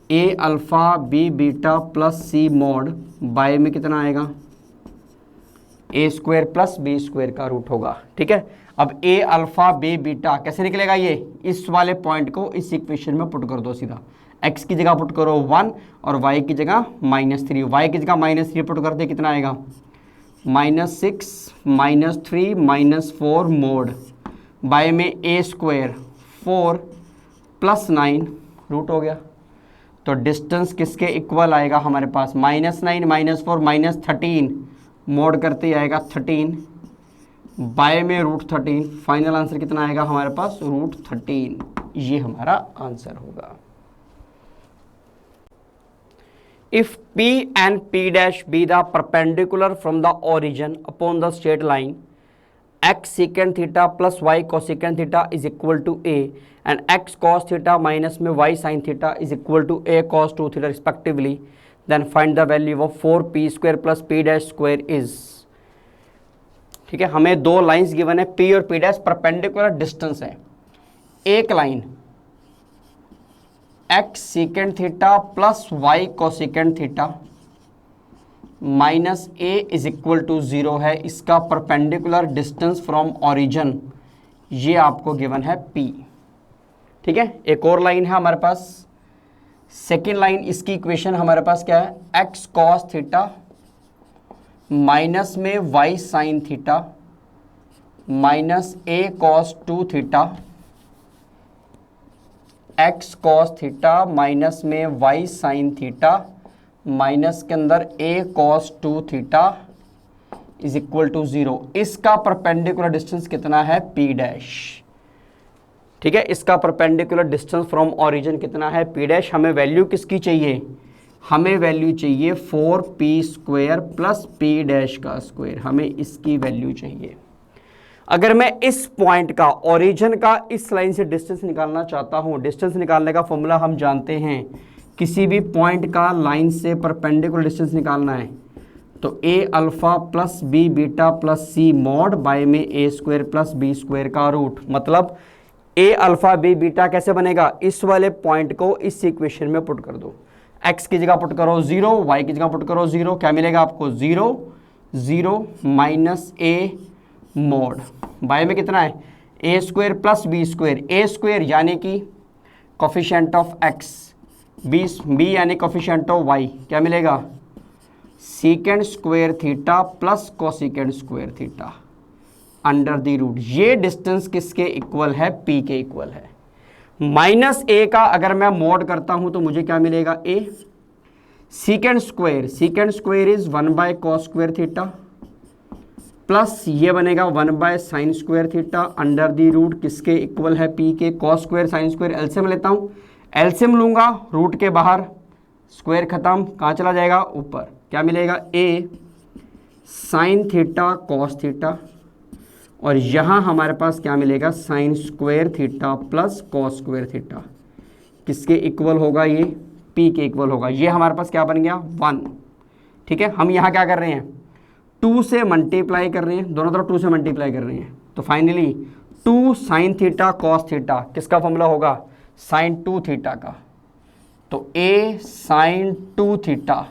a alpha b beta plus c mod by में कितना आएगा, a square plus b square का रूट होगा। ठीक है, अब a अल्फा b बीटा कैसे निकलेगा, ये इस वाले पॉइंट को इस इक्वेशन में पुट कर दो सीधा। x की जगह पुट करो 1 और y की जगह -3, y की जगह -3 पुट कर दे, कितना आएगा, -6 -3 -4 मोड बाय में a स्क्वायर 4 प्लस 9 रूट हो गया। तो डिस्टेंस किसके इक्वल आएगा हमारे पास, -9 -4 -13 मोड करते ही आएगा 13 बाय में √13। फाइनल आंसर कितना आएगा हमारे पास, √13। ये हमारा आंसर होगा। If P and P dash be the perpendicular from the origin upon the straight line, x secant theta plus y cosecant theta is equal to a and x cos theta minus में y sin theta is equal to a cos 2 theta respectively, then find the value of 4p square plus p dash square is। ठीक है, हमें दो लाइंस गिवन है, p और p dash परपेंडिकुलर डिस्टेंस है। एक line x secant theta plus y cosecant theta minus a is equal to 0 है, इसका परपेंडिकुलर डिस्टेंस फ्रॉम ओरिजिन ये आपको गिवन है p। ठीक है, एक और लाइन है हमारे पास, सेकेंड लाइन, इसकी इक्वेशन हमारे पास क्या है, x cos थीटा माइनस में y sin theta minus a cos 2 theta, x cos theta minus में y sin थीटा माइनस के अंदर a cos 2 theta is equal to 0। इसका परपेंडिकुलर डिस्टेंस कितना है, p डैश। ठीक है, इसका परपेंडिकुलर डिस्टेंस फ्रॉम ओरिजिन कितना है, p डैश। हमें वैल्यू किसकी चाहिए, हमें वैल्यू चाहिए 4p square plus p dash का स्क्वायर, हमें इसकी वैल्यू चाहिए। अगर मैं इस पॉइंट का ओरिजिन का इस लाइन से डिस्टेंस निकालना चाहता हूं, डिस्टेंस निकालने का फॉर्मूला हम जानते हैं, किसी भी पॉइंट का लाइन से परपेंडिकुलर डिस्टेंस निकालना है तो a alpha plus b beta plus c mod by में a square plus b square का रूट। मतलब a अल्फा b बीटा कैसे बनेगा, इस वाले पॉइंट को इस इक्वेशन में पुट कर दो। x की जगह पुट करो 0, y की जगह पुट करो 0, क्या मिलेगा आपको, 0 0 माइनस a मोड बाय में कितना है, a square plus b square, a square यानी कि कोफिशिएंट ऑफ x, b यानी कोफिशिएंट ऑफ y, क्या मिलेगा, secant square theta plus cosecant square theta under the root. ये डिस्टेंस किसके इक्वल है, p के इक्वल है। माइनस ए का अगर मैं मॉड करता हूं तो मुझे क्या मिलेगा, a sec square is 1/cos² theta plus ये बनेगा 1/sin² theta under the root किसके इक्वल है, पी के। cos² sin² एलसीएम लेता हूं, एलसीएम लूंगा रूट के बाहर, स्क्वायर खत्म, कहाँ चला जाएगा, ऊपर। क्या मिलेगा, ए साइन थीटा कॉस थीटा, और यहाँ हमारे पास क्या मिलेगा, sin² theta plus cos² theta किसके इक्वल होगा, ये पी के इक्वल होगा। ये हमारे पास क्या बन गया, 1। ठीक है, हम यहाँ क्या कर रहे हैं, 2 से मल्टीप्लाई कर रहे हैं, दोनों तरफ 2 से मल्टीप्लाई कर रहे हैं, तो finally 2 sin theta cos theta किसका फॉर्मूला होगा, sin 2 थीटा का। तो a sin 2 थीटा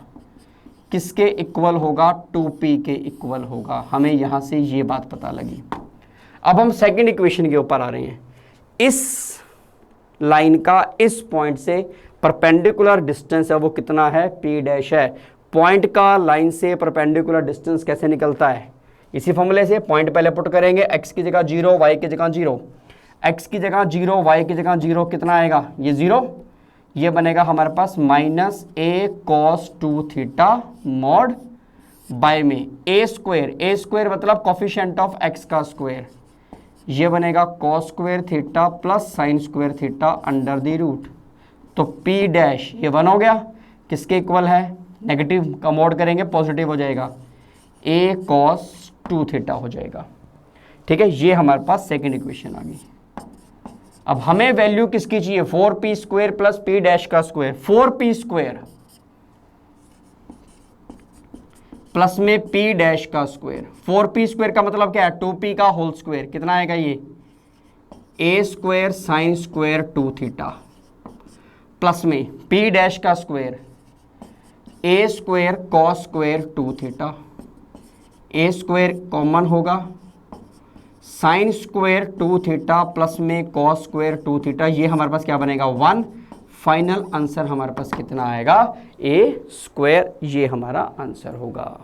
किसके इक्वल होगा, 2p के इक्वल होगा। हमें यहां से ये बात पता लगी। अब हम सेकंड इक्वेशन के ऊपर आ रहे हैं। इस लाइन का इस पॉइंट से परपेंडिकुलर डिस्टेंस है वो कितना है, p' है। पॉइंट का लाइन से परपेंडिकुलर डिस्टेंस कैसे निकलता है, इसी फॉर्मूले से। पॉइंट पहले पुट करेंगे, x की जगह 0, y की जगह 0, x की जगह 0, y की जगह 0, कितना आएगा, ये 0, ये बनेगा हमारे पास -a cos 2 theta mod by में a² मतलब कॉफिशिएंट ऑफ x का स्क्वायर, ये बनेगा cos² theta plus sin² theta under the root. तो p' ये 1 हो गया, किसके इक्वल है, नेगेटिव का मॉड करेंगे पॉजिटिव हो जाएगा, a cos 2 थीटा हो जाएगा। ठीक है, ये हमारे पास सेकंड इक्वेशन आ गई। अब हमें वैल्यू किसकी चाहिए, 4p² प्लस p' का स्क्वायर, 4p² प्लस में p' का स्क्वायर। 4p² का मतलब क्या है, 2p का होल स्क्वायर, कितना आएगा ये, a² sin² 2 थीटा प्लस में p' का square a² cos² 2 theta, a² common होगा, sin² 2 थीटा प्लस में cos² 2 थीटा, ये हमारे पास क्या बनेगा, 1। फाइनल आंसर हमारे पास कितना आएगा, a², ये हमारा आंसर होगा।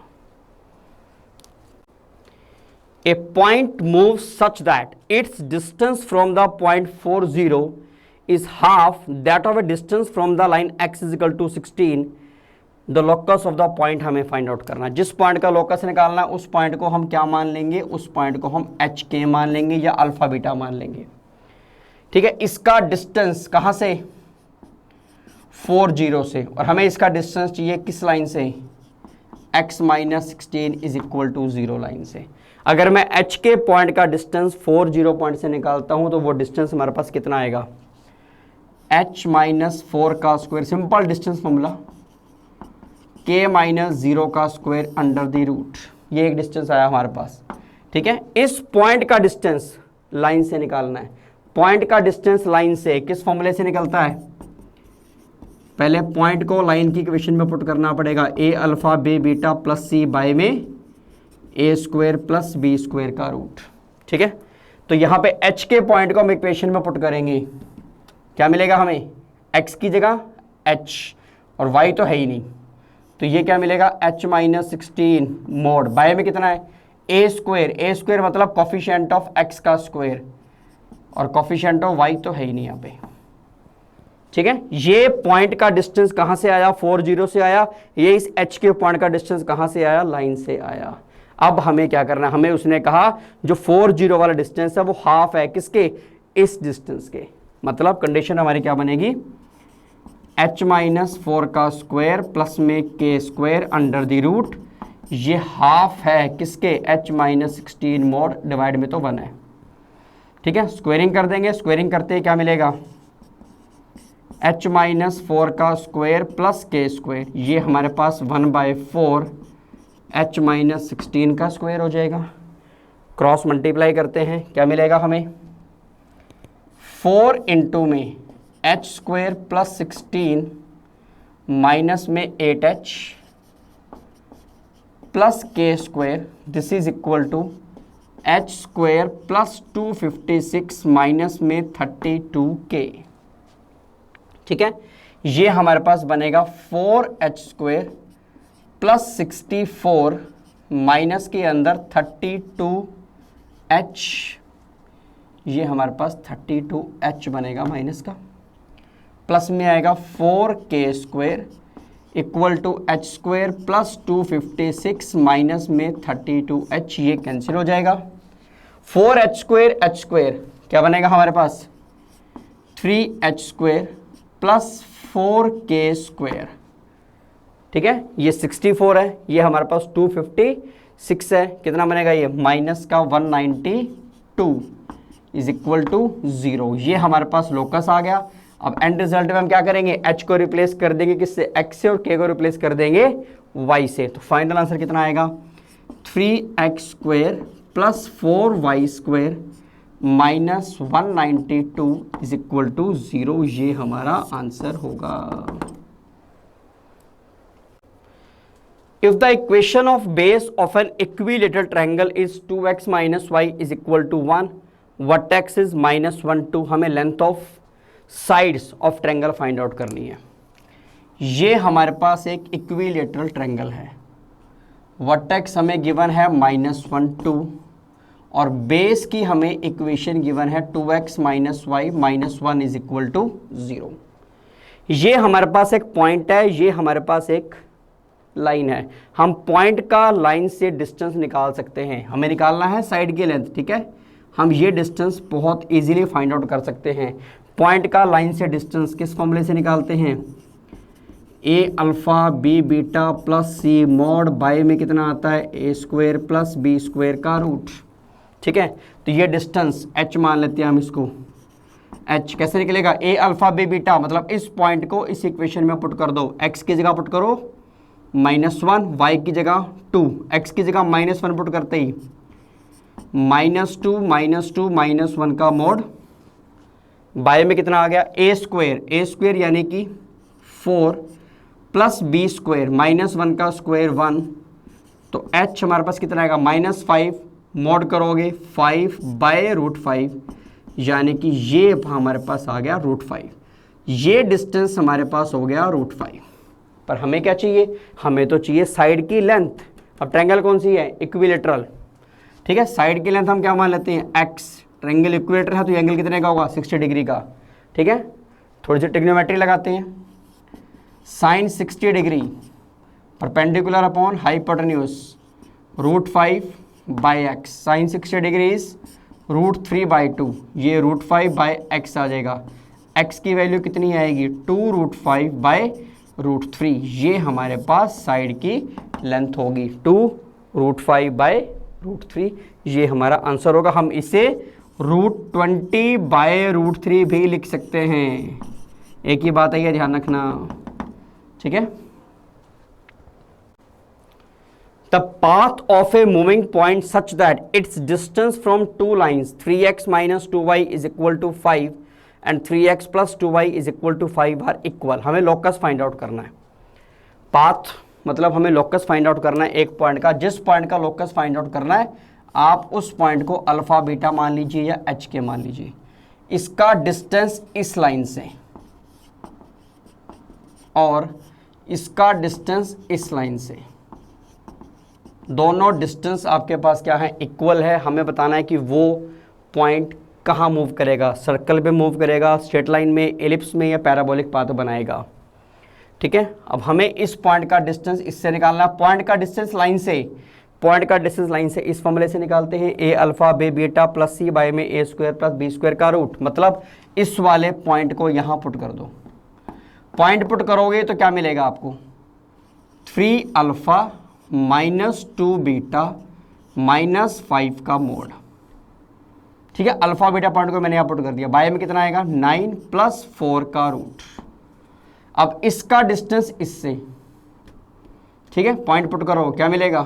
A point moves such that its distance from the point 40 is half that of a distance from the line x is equal to 16. The locus of the point हमें फाइंड आउट करना है। जिस पॉइंट का लोकस निकालना है उस पॉइंट को हम क्या मान लेंगे, उस पॉइंट को हम एच के मान लेंगे या अल्फा बीटा मान लेंगे। ठीक है, इसका डिस्टेंस कहाँ से, 40 से, और हमें इसका डिस्टेंस चाहिए किस लाइन से, x - 16 is equal to 0 line से। अगर मैं h के पॉइंट का डिस्टेंस 40 पॉइंट से निकालता हूं तो वो डिस्टेंस हमारे पास कितना आएगा, h - 4 का square, simple distance formula, k - 0 का स्क्वायर अंडर द रूट, ये एक डिस्टेंस आया हमारे पास। ठीक है, इस पॉइंट का डिस्टेंस लाइन से निकालना है। पॉइंट का डिस्टेंस लाइन से किस फॉर्मूले से निकलता है, पहले पॉइंट को लाइन की इक्वेशन में पुट करना पड़ेगा, a alpha b beta plus c by में a² प्लस b² का रूट। ठीक है, तो यहाँ पे h के पॉइंट को हम इक्वेशन में पुट करेंगे, क्या मिलेगा हमें, x की जगह h और y तो है ही नहीं, तो ये क्या मिलेगा, h - 16 मोड बाय में कितना है, a² मतलब कॉफिशिएंट ऑफ x का स्क्वायर और कॉफिशिएंट ऑफ y तो है ही नहीं यहाँ पे। ठीक है, ये पॉइंट का डिस्टेंस कहाँ से आया, 40 से आया, ये इस h के पॉइंट का डिस्टेंस कहाँ से आया, लाइन से आया। अब हमें क्या करना है, हमें उसने कहा जो 40 वाला डिस्टेंस है वो हाफ है किसके, इस डिस्टेंस के, मतलब कंडीशन हमारी क्या बनेगी, h - 4 का स्क्वायर प्लस में k² अंडर द रूट, ये हाफ है किसके, h - 16 मोड डिवाइड में तो 1 है। ठीक है, स्क्वायरिंग कर देंगे, स्क्वायरिंग करते क्या मिलेगा, h - 4 का स्क्वायर प्लस k², ये हमारे पास 1/4 h - 16 का स्क्वायर हो जाएगा। क्रॉस मल्टीप्लाई करते हैं, क्या मिलेगा हमें, 4 इंटू में h² प्लस 16 माइनस में 8h plus k², this is equal to h² plus 256 minus में 32k। ठीक है, ये हमारे पास बनेगा 4h² प्लस 64 माइनस के अंदर 32h, ये हमारे पास 32h बनेगा माइनस का, प्लस में आएगा 4k² equal to h² plus 256 minus में 32h, ये कैंसिल हो जाएगा। 4h² क्या बनेगा हमारे पास 3h² प्लस 4k², ठीक है, ये 64 है, ये हमारे पास 256 है, कितना बनेगा ये माइनस का 192 इज इक्वल टू 0, ये हमारे पास लोकस आ गया। अब एंड रिजल्ट में हम क्या करेंगे, h को रिप्लेस कर देंगे किससे, x से, और k को रिप्लेस कर देंगे y से, तो फाइनल आंसर कितना आएगा 3x² plus 4y² minus 192 is equal to 0, ये हमारा आंसर होगा। If the equation of base of an equilateral triangle is 2x minus y is equal to 1, vertex is minus 1, 2, हमें length of sides of triangle find out करनी है। ये हमारे पास एक equilateral triangle है, vertex हमें given है minus 1, 2, और बेस की हमें इक्वेशन गिवन है 2x minus y minus 1 is equal to 0। ये हमारे पास एक पॉइंट है, ये हमारे पास एक लाइन है, हम पॉइंट का लाइन से डिस्टेंस निकाल सकते हैं, हमें निकालना है साइड की लेंथ, ठीक है, हम ये डिस्टेंस बहुत इजीली फाइंड आउट कर सकते हैं। पॉइंट का लाइन से डिस्टेंस किस फॉर्मूले से निकालते हैं, a alpha b beta plus c mod by में कितना आता है a² प्लस b² का रूट, ठीक है, तो ये डिस्टेंस h मान लेते हैं हम इसको, h कैसे निकलेगा, a अल्फ़ा b बीटा, मतलब इस पॉइंट को इस इक्वेशन में पुट कर दो, x की जगह पुट करो -1, y की जगह 2, x की जगह -1 पुट करते ही -2 -1 का मॉड बाय में कितना आ गया a² यानी कि 4 प्लस b² -1 का स्क्वायर 1, तो h हमारे पास कितना आएगा -5, मॉड करोगे 5 बाय √5 यानी कि ये हमारे पास आ गया √5, ये डिस्टेंस हमारे पास हो गया √5। पर हमें क्या चाहिए, हमें तो चाहिए साइड की लेंथ। अब ट्रायंगल कौन सी है, इक्विलेटरल, ठीक है, साइड की लेंथ हम क्या मान लेते हैं x, ट्रायंगल इक्विलेटरल है तो एंगल कितने का होगा 60 डिग्री का, ठीक है, थोड़ी सी ट्रिग्नोमेट्री लगाते हैं, sine 60 degree perpendicular upon hypotenuse √5 by x, sine 60 degree is √3/2, ये √5 बाई एक्स आ जाएगा, x की वैल्यू कितनी आएगी 2√5 बाई √3, ये हमारे पास साइड की लेंथ होगी 2√5 बाई √3, ये हमारा आंसर होगा। हम इसे √20 बाई √3 भी लिख सकते हैं, एक ही बात है, ये ध्यान रखना, ठीक है। The path of a moving point such that its distance from two lines 3x minus 2y is equal to 5 and 3x plus 2y is equal to 5 are equal। हमें लोकस फाइंड आउट करना है, पाथ मतलब हमें लोकस फाइंड आउट करना है एक पॉइंट का, जिस पॉइंट का लोकस फाइंड आउट करना है आप उस पॉइंट को अल्फा बीटा मान लीजिए या एच के मान लीजिए, इसका डिस्टेंस इस लाइन से और इसका डिस्टेंस इस लाइन से, दोनों डिस्टेंस आपके पास क्या है इक्वल है। हमें बताना है कि वो पॉइंट कहाँ मूव करेगा, सर्कल पे मूव करेगा, स्ट्रेट लाइन में, एलिप्स में या पैराबोलिक पाथ बनाएगा, ठीक है। अब हमें इस पॉइंट का डिस्टेंस इससे निकालना है, पॉइंट का डिस्टेंस लाइन से, पॉइंट का डिस्टेंस लाइन से इस फॉर्मूले से निकालते हैं a alpha b beta plus c by में a² प्लस b² का रूट, मतलब इस वाले पॉइंट को यहाँ पुट कर दो, पॉइंट पुट करोगे तो क्या मिलेगा आपको 3 अल्फा माइनस 2 बीटा माइनस 5 का मोड, ठीक है। अल्फा बीटा पॉइंट को मैंने यहाँ पुट कर दिया, बाय में कितना आएगा 9 प्लस 4 का रूट। अब इसका डिस्टेंस इससे, ठीक है, पॉइंट पुट करो क्या मिलेगा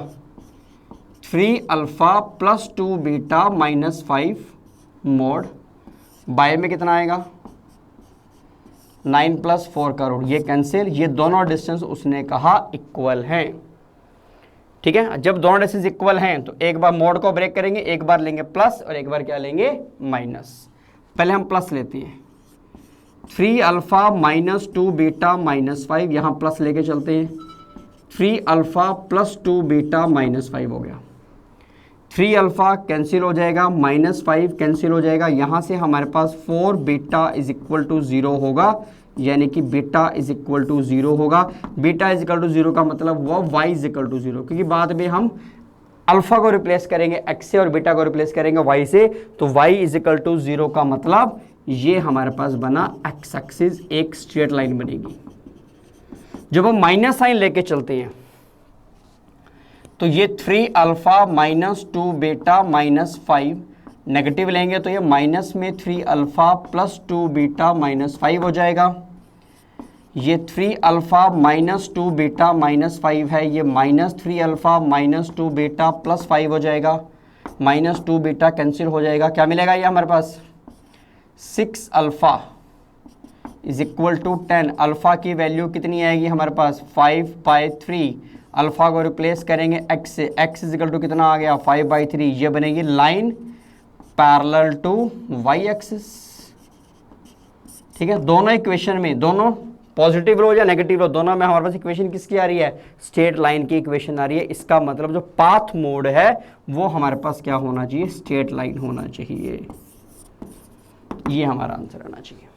3 alpha plus 2 beta minus 5 mod, by में कितना आएगा 9 प्लस 4 का रूट, ये कैंसिल, ये दोनों डिस्टेंस उसने कहा इक्वल हैं, ठीक है। जब दोनों डिस्टेंस इक्वल हैं तो एक बार मोड को ब्रेक करेंगे, एक बार लेंगे प्लस और एक बार क्या लेंगे माइनस। पहले हम प्लस लेते हैं, 3 अल्फा माइनस 2 बीटा माइनस 5, यहाँ प्लस लेके चलते हैं, 3 अल्फा प्लस 2 बीटा माइनस 5 हो गया, 3 अल्फा कैंसिल हो जाएगा, -5 कैंसिल हो जाएगा, यहाँ से हमारे पास 4 बीटा इज इक्वल टू 0 होगा, यानी कि बीटा इज इक्वल टू 0 होगा। बीटा इज इक्वल टू 0 का मतलब हुआ y इज इक्वल टू 0, क्योंकि बाद में हम अल्फा को रिप्लेस करेंगे x से और बीटा को रिप्लेस करेंगे y से, तो y इज इक्वल टू 0 का मतलब ये हमारे पास बना x एक्सिस, एक स्ट्रेट लाइन बनेगी। जब हम माइनस साइन लेके चलते हैं तो ये 3 अल्फा -2 बीटा -5, नेगेटिव लेंगे तो ये माइनस में 3 अल्फा +2 बीटा -5 हो जाएगा। ये 3 अल्फा -2 बीटा -5 है, ये -3 अल्फा -2 बीटा +5 हो जाएगा, -2 बीटा कैंसिल हो जाएगा, क्या मिलेगा ये हमारे पास 6 alpha is equal to 10। Alpha की वैल्यू कितनी आएगी हमारे पास 5/3, अल्फा को रिप्लेस करेंगे x से, x इज इक्वल टू कितना आ गया 5/3, ये बनेगी line parallel to y axis. ठीक है, दोनों इक्वेशन में, दोनों पॉजिटिव रो या नेगेटिव रो, दोनों में हमारे पास इक्वेशन किसकी आ रही है, स्ट्रेट लाइन की इक्वेशन आ रही है। इसका मतलब जो पाथ मोड है वो हमारे पास क्या होना चाहिए, स्ट्रेट लाइन होना चाहिए। ये हमारा आंसर आना चाहिए।